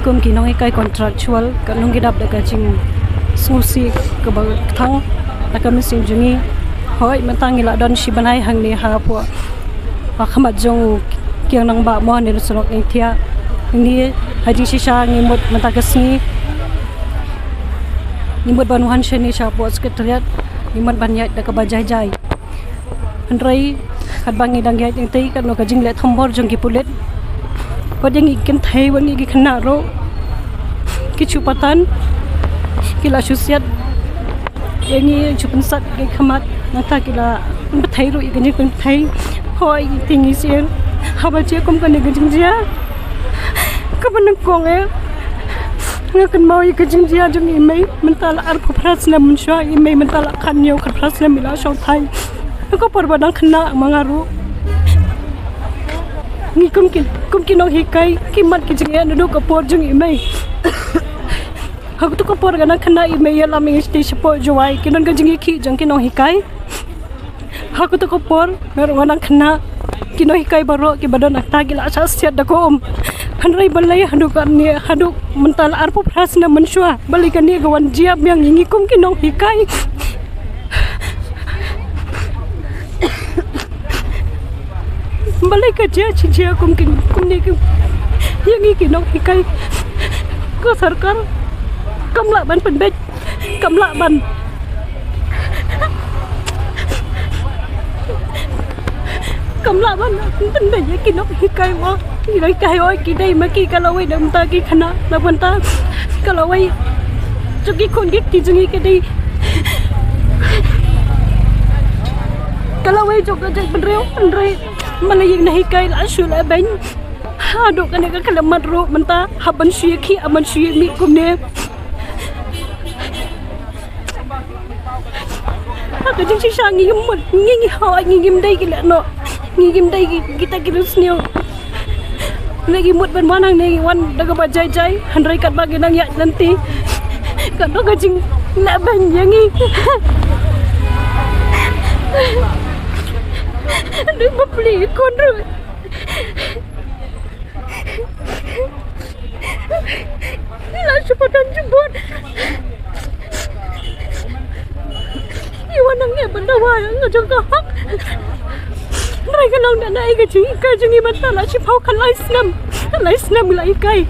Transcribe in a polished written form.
kum ki nong ikai contractual ka nong gidap da ka jing susi ka ba thang ta ka mesin jungi hoi matang ila don shi banai hang ni ha po pa khamat jong kiang nang ba mo ni sunok ing thia ni haji shisha ngi mut mata ka si ni mut banuhan sheni sha po sekretariat ni mut banyat da ka ba jai jai andrai kat bangi dang yai ing tei kan no ka jing le thambor jong ki pulet pad yang ikan thai wangi ki khana ro ki chupatan kila susiat yangi chupan sat ki khamat nata kila thai ro ikan jing thai hoi tingi sian haba chia kum kan ikan jing jia ka ban kong e ngakan mau ikan jing jia jong imei mentala ar phras na munshwa imei mentala khan yo khat phras na mila shau thai ko perbadang kena mangaru ni kum ki nong hikai kimat ki jing ya nudu kapor jung imei aku tu kapor gana kena imei ya laming sti support jowai kinon ka jing ki jang ki nong hikai aku tu kapor ngarwana kena ki nong hikai baro ki badan akta gila asas siat da kom hanrai balai hadukan ni haduk mental arpu prasna menshua balikan ni gawan jiap yang ingi kum ki nong hikai balai kerja cia kum ni yang iki nok hikai ko sarkar kamla ban penbet kamla ban penbet ya ki nok hikai mo ki dai kai oi ki dai ma ki kalawai dam ta ki khana la ban ta kalawai chu ki khon ki jungi ki dai kalawai chu ka jai penreu penrei malaying na hikay la shula ben hado ka nega kalamat ro manta haban shuye ki aman shuye mi kumne ka jing shi sang ngim mut ngi ho ngim dai ki la no ngim dai kita kirus neo lagi mut ban manang ne wan daga ba jai jai handrai kat bagi nang ya nanti ka do ka jing la ban yangi Aduh, beli ikon ru. Ila cepetan jebot. Iwan nangnya bendawa ngajong kahak. Mereka nang nak naik ke jungi mata lah cipau kan lai senam bila ikai.